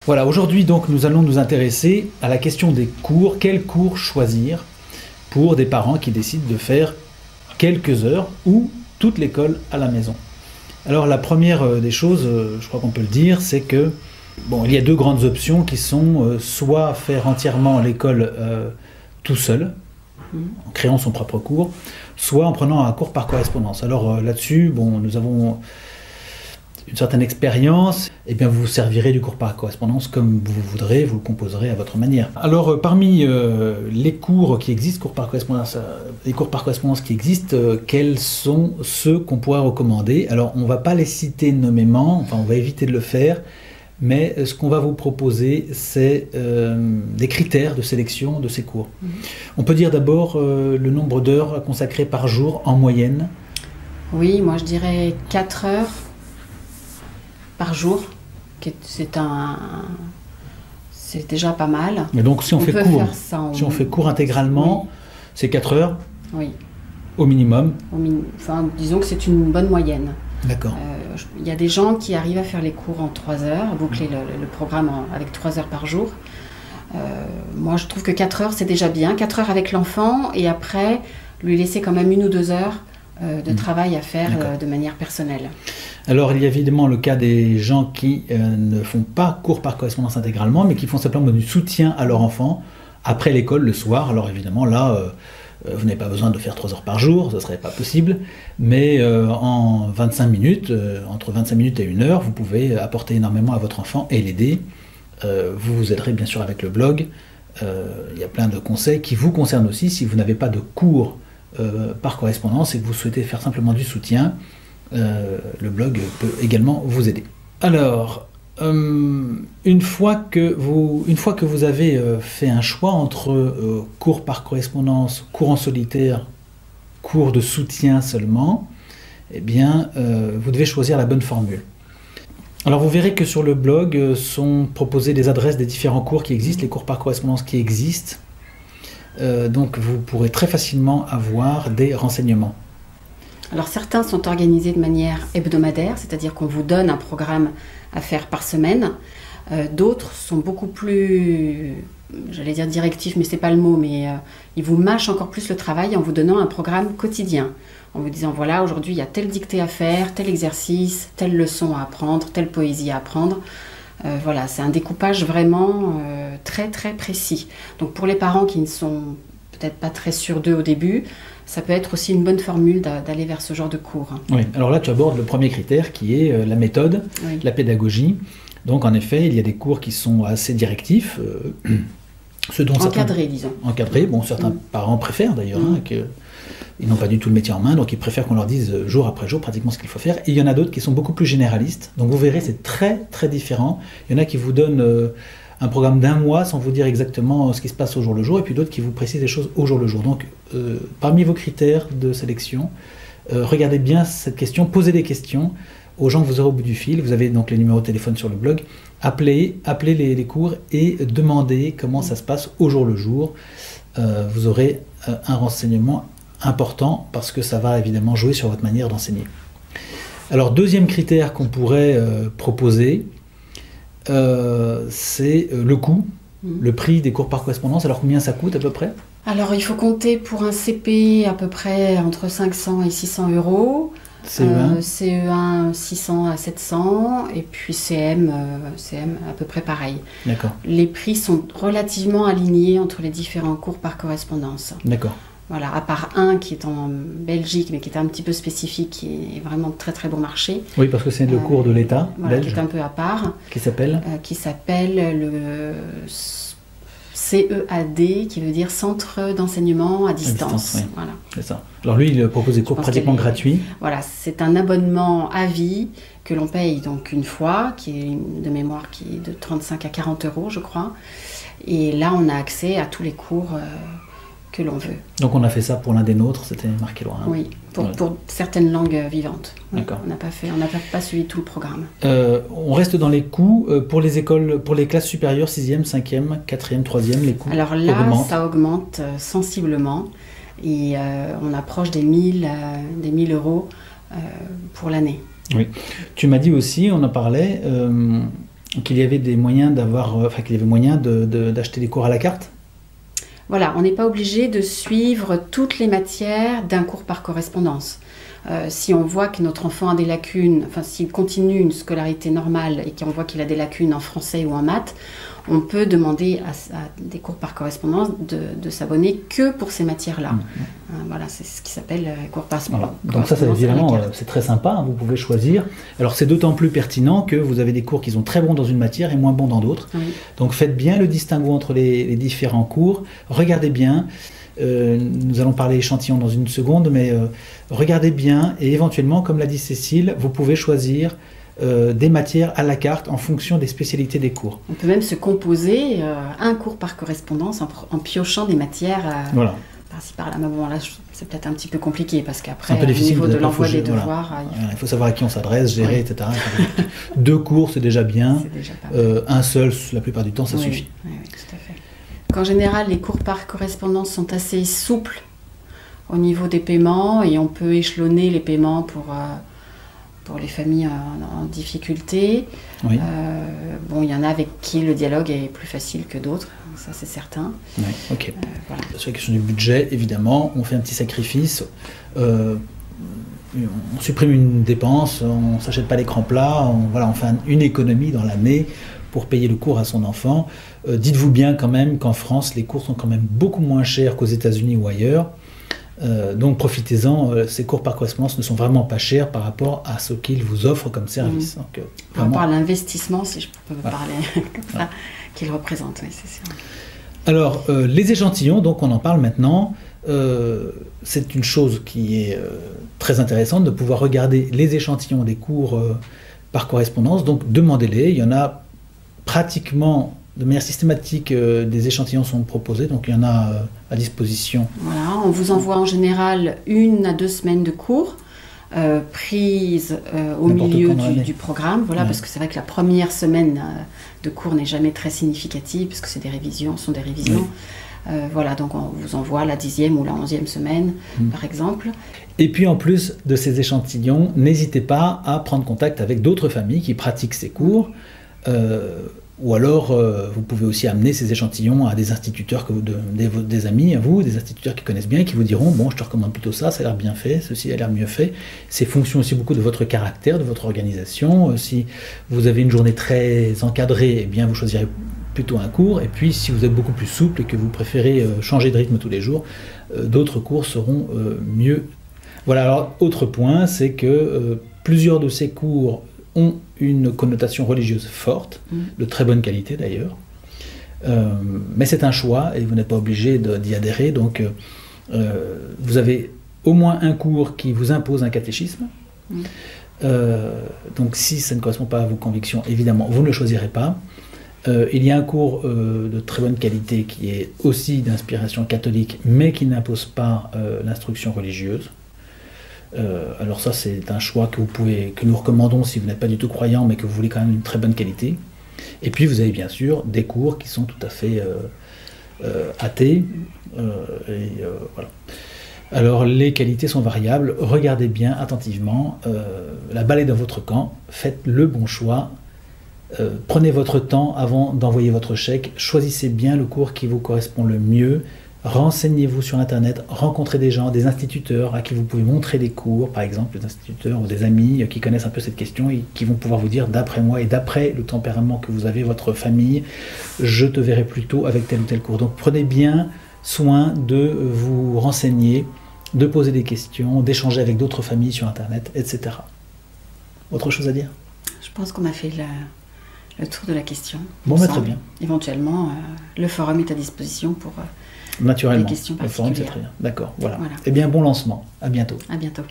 Voilà, aujourd'hui donc nous allons nous intéresser à la question des cours. Quels cours choisir pour des parents qui décident de faire quelques heures ou toute l'école à la maison? Alors la première des choses, je crois qu'on peut le dire, c'est que il y a deux grandes options qui sont soit faire entièrement l'école tout seul, en créant son propre cours, soit en prenant un cours par correspondance. Alors là-dessus, nous avons une certaine expérience, et bien vous vous servirez du cours par correspondance comme vous voudrez, vous le composerez à votre manière. Alors parmi les cours qui existent, les cours par correspondance qui existent, quels sont ceux qu'on pourrait recommander? Alors on ne va pas les citer nommément, enfin on va éviter de le faire, mais ce qu'on va vous proposer, c'est des critères de sélection de ces cours. On peut dire d'abord le nombre d'heures à consacrer par jour en moyenne. Oui, moi je dirais 4 heures par jour, c'est déjà pas mal. Et donc si on fait cours intégralement, oui. C'est 4 heures, oui. Au minimum. Enfin, disons que c'est une bonne moyenne. D'accord. Il y a des gens qui arrivent à faire les cours en 3 heures, à boucler le programme avec 3 heures par jour. Moi je trouve que 4 heures c'est déjà bien, 4 heures avec l'enfant, et après lui laisser quand même 1 ou 2 heures de travail à faire de manière personnelle. Alors il y a évidemment le cas des gens qui ne font pas cours par correspondance intégralement, mais qui font simplement du soutien à leur enfant après l'école le soir. Alors évidemment là, vous n'avez pas besoin de faire 3 heures par jour, ce ne serait pas possible, mais en 25 minutes, entre 25 minutes et 1 heure, vous pouvez apporter énormément à votre enfant et l'aider. Vous vous aiderez bien sûr avec le blog. Il y a plein de conseils qui vous concernent aussi si vous n'avez pas de cours par correspondance et que vous souhaitez faire simplement du soutien. Le blog peut également vous aider. Alors, une fois que vous avez fait un choix entre cours par correspondance, cours en solitaire, cours de soutien seulement, eh bien, vous devez choisir la bonne formule. Alors, vous verrez que sur le blog sont proposées des adresses des différents cours qui existent, les cours par correspondance qui existent. Donc, vous pourrez très facilement avoir des renseignements. Alors certains sont organisés de manière hebdomadaire, c'est-à-dire qu'on vous donne un programme à faire par semaine. D'autres sont beaucoup plus, j'allais dire directifs, mais c'est pas le mot, mais ils vous mâchent encore plus le travail en vous donnant un programme quotidien. En vous disant, voilà, aujourd'hui il y a telle dictée à faire, tel exercice, telle leçon à apprendre, telle poésie à apprendre. Voilà, c'est un découpage vraiment très très précis. Donc pour les parents qui ne sont peut-être pas très sûrs d'eux au début, ça peut être aussi une bonne formule d'aller vers ce genre de cours. Oui, alors là tu abordes le premier critère qui est la méthode, oui. La pédagogie. Donc en effet, il y a des cours qui sont assez directifs. Encadrés, disons. Encadrés, certains parents préfèrent d'ailleurs, ils n'ont pas du tout le métier en main, donc ils préfèrent qu'on leur dise jour après jour pratiquement ce qu'il faut faire. Et il y en a d'autres qui sont beaucoup plus généralistes, donc vous verrez c'est très très différent. Il y en a qui vous donnent un programme d'1 mois sans vous dire exactement ce qui se passe au jour le jour, et puis d'autres qui vous précisent les choses au jour le jour. Donc parmi vos critères de sélection, regardez bien cette question, posez des questions aux gens que vous aurez au bout du fil. Vous avez donc les numéros de téléphone sur le blog, appelez les cours et demandez comment ça se passe au jour le jour. Vous aurez un renseignement important parce que ça va évidemment jouer sur votre manière d'enseigner. Alors deuxième critère qu'on pourrait proposer, c'est le coût, le prix des cours par correspondance. Alors combien ça coûte à peu près? Alors il faut compter pour un CP à peu près entre 500 et 600 euros. CE1 CE1 600 à 700 et puis CM à peu près pareil. D'accord. Les prix sont relativement alignés entre les différents cours par correspondance. D'accord. Voilà, à part un qui est en Belgique, mais qui est un petit peu spécifique, qui est vraiment très très bon marché. Oui, parce que c'est le cours de l'État belge. Qui est un peu à part. Qui s'appelle le CEAD, qui veut dire Centre d'enseignement à distance. Oui. Voilà. C'est ça. Alors lui, il propose des cours pratiquement gratuits. Voilà, c'est un abonnement à vie que l'on paye donc une fois, qui est de mémoire qui est de 35 à 40 euros, je crois. Et là, on a accès à tous les cours que l'on veut. Donc on a fait ça pour l'un des nôtres, c'était marqué loin. Oui, pour certaines langues vivantes. D'accord. On n'a pas suivi tout le programme. On reste dans les coûts pour les écoles, pour les classes supérieures, 6e, 5e, 4e, 3e, les coûts Alors là, augmentent. Ça augmente sensiblement et on approche des 1000 euros pour l'année. Oui. Tu m'as dit aussi, on en parlait, qu'il y avait des moyens qu'il y avait moyen d'acheter des cours à la carte? Voilà, on n'est pas obligé de suivre toutes les matières d'un cours par correspondance. Si on voit que notre enfant a des lacunes, enfin s'il continue une scolarité normale et qu'on voit qu'il a des lacunes en français ou en maths, on peut demander à des cours par correspondance de s'abonner que pour ces matières-là. Voilà, c'est ce qui s'appelle cours par correspondance. Donc ça, évidemment, c'est très sympa, hein, vous pouvez choisir. Alors c'est d'autant plus pertinent que vous avez des cours qui sont très bons dans une matière et moins bons dans d'autres. Oui. Donc faites bien le distinguo entre les différents cours, regardez bien. Nous allons parler échantillon dans une seconde, mais regardez bien et éventuellement, comme l'a dit Cécile, vous pouvez choisir des matières à la carte en fonction des spécialités des cours. On peut même se composer un cours par correspondance en piochant des matières voilà. Par-ci par-là. Mais bon, là, c'est peut-être un petit peu compliqué parce qu'après, au niveau de l'envoi des devoirs... Il faut savoir à qui on s'adresse, gérer, etc. 2 cours, c'est déjà bien. C'est déjà pas mal. Un seul, la plupart du temps, ça suffit. Oui, tout à fait. En général, les cours par correspondance sont assez souples au niveau des paiements et on peut échelonner les paiements pour les familles en difficulté. Oui. Il y en a avec qui le dialogue est plus facile que d'autres, ça c'est certain. Oui, ok. Voilà. Sur la question du budget, évidemment, on fait un petit sacrifice. On supprime une dépense, on ne s'achète pas l'écran plat, on fait une économie dans l'année pour payer le cours à son enfant. Dites-vous bien quand même qu'en France, les cours sont quand même beaucoup moins chers qu'aux États-Unis ou ailleurs. Donc profitez-en, ces cours par correspondance ne sont vraiment pas chers par rapport à ce qu'ils vous offrent comme service. Donc, par rapport à l'investissement, si je peux parler comme ça, qu'ils représentent, oui, c'est sûr. Alors, les échantillons, donc on en parle maintenant. C'est une chose qui est très intéressante de pouvoir regarder les échantillons des cours par correspondance. Donc demandez-les, il y en a pratiquement de manière systématique, des échantillons sont proposés, donc il y en a à disposition. Voilà, on vous envoie en général 1 à 2 semaines de cours, prises au milieu du programme, voilà, parce que c'est vrai que la première semaine de cours n'est jamais très significative, parce que c'est des révisions. Voilà, donc on vous envoie la 10e ou la 11e semaine, par exemple. Et puis en plus de ces échantillons, n'hésitez pas à prendre contact avec d'autres familles qui pratiquent ces cours. Ou alors, vous pouvez aussi amener ces échantillons à des instituteurs, des amis à vous, des instituteurs qui connaissent bien et qui vous diront « Bon, je te recommande plutôt ça, ça a l'air bien fait, ceci a l'air mieux fait ». C'est fonction aussi beaucoup de votre caractère, de votre organisation. Si vous avez une journée très encadrée, eh bien, vous choisirez plutôt un cours. Et puis, si vous êtes beaucoup plus souple et que vous préférez changer de rythme tous les jours, d'autres cours seront mieux. Voilà, alors, autre point, c'est que plusieurs de ces cours ont une connotation religieuse forte, de très bonne qualité d'ailleurs. Mais c'est un choix et vous n'êtes pas obligé d'y adhérer. Donc, vous avez au moins un cours qui vous impose un catéchisme. Donc, si ça ne correspond pas à vos convictions, évidemment, vous ne le choisirez pas. Il y a un cours de très bonne qualité qui est aussi d'inspiration catholique, mais qui n'impose pas l'instruction religieuse. Alors ça, c'est un choix que nous recommandons si vous n'êtes pas du tout croyant, mais que vous voulez quand même une très bonne qualité. Et puis vous avez bien sûr des cours qui sont tout à fait athées. Voilà. Alors les qualités sont variables. Regardez bien attentivement. La balle est dans votre camp. Faites le bon choix. Prenez votre temps avant d'envoyer votre chèque. Choisissez bien le cours qui vous correspond le mieux. Renseignez-vous sur Internet, rencontrez des gens, des instituteurs à qui vous pouvez montrer des cours, par exemple des instituteurs ou des amis qui connaissent un peu cette question et qui vont pouvoir vous dire d'après moi et d'après le tempérament que vous avez, votre famille, je te verrai plutôt avec tel ou tel cours. Donc prenez bien soin de vous renseigner, de poser des questions, d'échanger avec d'autres familles sur Internet, etc. Autre chose à dire ? Je pense qu'on a fait le tour de la question. Bon, bah, très bien. Éventuellement, le forum est à disposition pour... Naturellement, des questions le forum c'est particulières. très bien. D'accord, voilà. Eh bien, bon lancement. À bientôt. À bientôt.